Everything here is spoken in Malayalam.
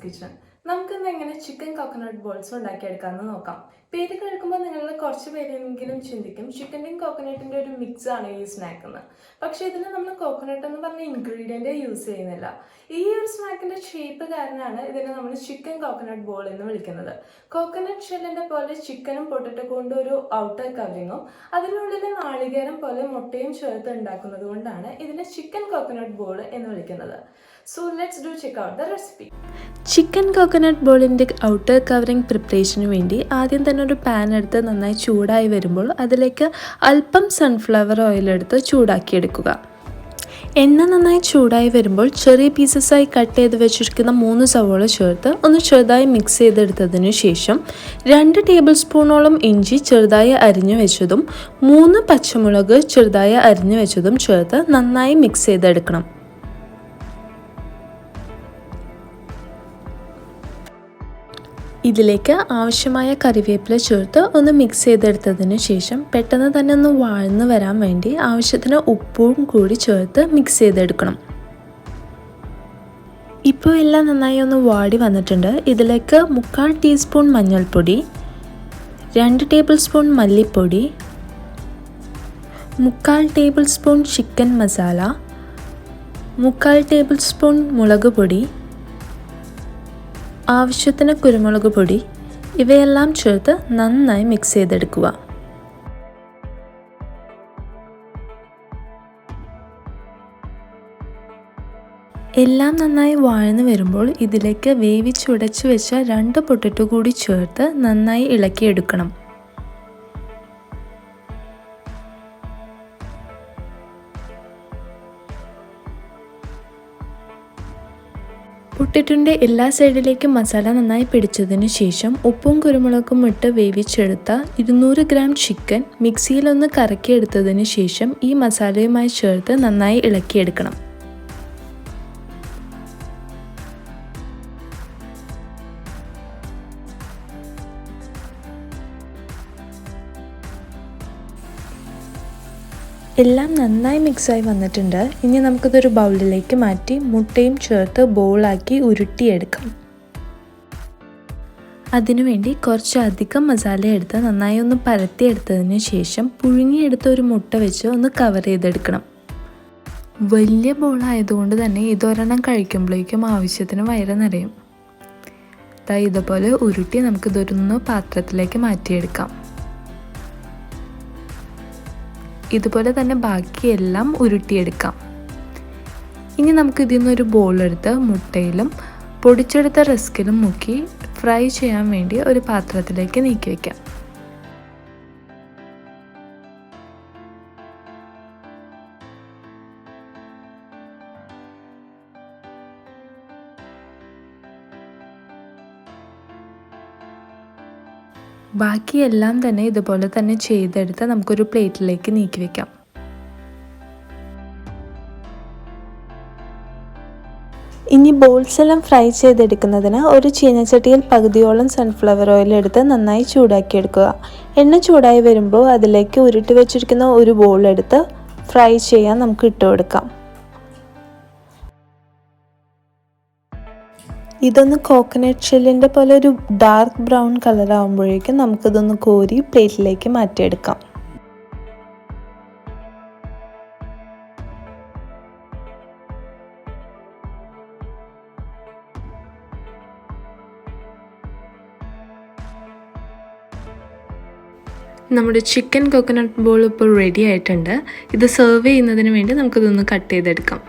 കിച്ചൺ. നമുക്കിന്ന് എങ്ങനെ ചിക്കൻ കോക്കനട്ട് ബോൾസ് ഉണ്ടാക്കിയെടുക്കാമെന്ന് നോക്കാം. പേര് കേൾക്കുമ്പോൾ നിങ്ങളിൽ കുറച്ച് പേരെങ്കിലും ചിന്തിക്കും ചിക്കൻ്റെയും കോക്കനട്ടിൻ്റെ ഒരു മിക്സ് ആണ് ഈ സ്നാക്ക് എന്ന്. പക്ഷേ ഇതിന് നമ്മൾ കോക്കനട്ട് എന്ന് പറഞ്ഞ ഇൻഗ്രീഡിയൻ്റ് യൂസ് ചെയ്യുന്നില്ല. ഈ ഒരു സ്നാക്കിൻ്റെ ഷേപ്പ് കാരണമാണ് ഇതിനെ നമ്മൾ ചിക്കൻ കോക്കനട്ട് ബോൾ എന്ന് വിളിക്കുന്നത്. കോക്കനട്ട് ഷെല്ലിൻ്റെ പോലെ ചിക്കനും പൊട്ടറ്റോ കൊണ്ട് ഒരു ഔട്ടർ കവറിങ്ങും അതിനുള്ളിൽ നാളികേരം പോലെ മുട്ടയും ചേർത്ത് ഉണ്ടാക്കുന്നത് കൊണ്ടാണ് ഇതിനെ ചിക്കൻ കോക്കനട്ട് ബോൾ എന്ന് വിളിക്കുന്നത്. So let's check out the recipe. Chicken coconut ബോളിൻ്റെ ഔട്ടർ കവറിംഗ് പ്രിപ്പറേഷന് വേണ്ടി ആദ്യം തന്നെ ഒരു പാൻ എടുത്ത് നന്നായി ചൂടായി വരുമ്പോൾ അതിലേക്ക് അല്പം സൺഫ്ലവർ ഓയിൽ എടുത്ത് ചൂടാക്കിയെടുക്കുക. എണ്ണ നന്നായി ചൂടായി വരുമ്പോൾ ചെറിയ പീസസായി കട്ട് ചെയ്ത് വെച്ചിരിക്കുന്ന 3 സവോള ചേർത്ത് ഒന്ന് ചെറുതായി മിക്സ് ചെയ്തെടുത്തതിന് ശേഷം 2 ടേബിൾ സ്പൂണോളം ഇഞ്ചി ചെറുതായി അരിഞ്ഞു വെച്ചതും 3 പച്ചമുളക് ചെറുതായി അരിഞ്ഞു വെച്ചതും ചേർത്ത് നന്നായി മിക്സ് ചെയ്തെടുക്കണം. ഇതിലേക്ക് ആവശ്യമായ കറിവേപ്പില ചേർത്ത് ഒന്ന് മിക്സ് ചെയ്തെടുത്തതിന് ശേഷം പെട്ടെന്ന് തന്നെ ഒന്ന് വഴന്ന് വരാൻ വേണ്ടി ആവശ്യത്തിന് ഉപ്പും കൂടി ചേർത്ത് മിക്സ് ചെയ്തെടുക്കണം. ഇപ്പോൾ എല്ലാം നന്നായി ഒന്ന് വാടി വന്നിട്ടുണ്ട്. ഇതിലേക്ക് 3/4 ടീസ്പൂൺ മഞ്ഞൾപ്പൊടി, 2 ടേബിൾ സ്പൂൺ മല്ലിപ്പൊടി, 3/4 table spoon chicken masala, 3/4 table spoon മുളക് പൊടി, ആവശ്യത്തിന് കുരുമുളക് പൊടി ഇവയെല്ലാം ചേർത്ത് നന്നായി മിക്സ് ചെയ്തെടുക്കുക. എല്ലാം നന്നായി വഴന്ന് വരുമ്പോൾ ഇതിലേക്ക് വേവിച്ചുടച്ച് വെച്ച 2 പൊട്ടറ്റോ കൂടി ചേർത്ത് നന്നായി ഇളക്കിയെടുക്കണം. പൊട്ടറ്റോൻ്റെ എല്ലാ സൈഡിലേക്കും മസാല നന്നായി പിടിച്ചതിന് ശേഷം ഉപ്പും കുരുമുളകും ഇട്ട് വേവിച്ചെടുത്ത 200 ഗ്രാം ചിക്കൻ മിക്സിയിലൊന്ന് കറക്കിയെടുത്തതിന് ശേഷം ഈ മസാലയുമായി ചേർത്ത് നന്നായി ഇളക്കിയെടുക്കണം. എല്ലാം നന്നായി മിക്സായി വന്നിട്ടുണ്ട്. ഇനി നമുക്കിതൊരു ബൗളിലേക്ക് മാറ്റി മുട്ടയും ചേർത്ത് ബോളാക്കി ഉരുട്ടിയെടുക്കാം. അതിനുവേണ്ടി കുറച്ചധികം മസാല എടുത്ത് നന്നായി ഒന്ന് പരത്തിയെടുത്തതിന് ശേഷം പുഴുങ്ങിയെടുത്ത ഒരു മുട്ട വെച്ച് ഒന്ന് കവർ ചെയ്തെടുക്കണം. വലിയ ബോളായതുകൊണ്ട് തന്നെ ഇതൊരെണ്ണം കഴിക്കുമ്പോഴേക്കും ആവശ്യത്തിന് വയറ് നിറയും. ഇതുപോലെ ഉരുട്ടി നമുക്കിതൊരു പാത്രത്തിലേക്ക് മാറ്റിയെടുക്കാം. ഇതുപോലെ തന്നെ ബാക്കിയെല്ലാം ഉരുട്ടിയെടുക്കാം. ഇനി നമുക്ക് ഇതിൽ നിന്നൊരു ബോളെടുത്ത് മുട്ടയിലും പൊടിച്ചെടുത്ത റസ്കിലും മുക്കി ഫ്രൈ ചെയ്യാൻ വേണ്ടി ഒരു പാത്രത്തിലേക്ക് നീക്കി വയ്ക്കാം. ബാക്കിയെല്ലാം തന്നെ ഇതുപോലെ തന്നെ ചെയ്തെടുത്ത് നമുക്കൊരു പ്ലേറ്റിലേക്ക് നീക്കി വെക്കാം. ഇനി ബോൾസ് എല്ലാം ഫ്രൈ ചെയ്തെടുക്കുന്നതിന് ഒരു ചീനച്ചട്ടിയിൽ പകുതിയോളം സൺഫ്ലവർ ഓയിൽ എടുത്ത് നന്നായി ചൂടാക്കിയെടുക്കുക. എണ്ണ ചൂടായി വരുമ്പോൾ അതിലേക്ക് ഉരുട്ടി വെച്ചിരിക്കുന്ന ഒരു ബോൾ എടുത്ത് ഫ്രൈ ചെയ്യാൻ നമുക്ക് ഇട്ട് കൊടുക്കാം. ഇതൊന്ന് കോക്കനട്ട് ഷെല്ലിൻ്റെ പോലെ ഒരു ഡാർക്ക് ബ്രൗൺ കളർ ആകുമ്പോഴേക്കും നമുക്കിതൊന്ന് കോരി പ്ലേറ്റിലേക്ക് മാറ്റിയെടുക്കാം. നമ്മുടെ ചിക്കൻ കോക്കനട്ട് ബോൾ ഇപ്പോൾ റെഡി ആയിട്ടുണ്ട്. ഇത് സെർവ് ചെയ്യുന്നതിന് വേണ്ടി നമുക്കിതൊന്ന് കട്ട് ചെയ്തെടുക്കാം.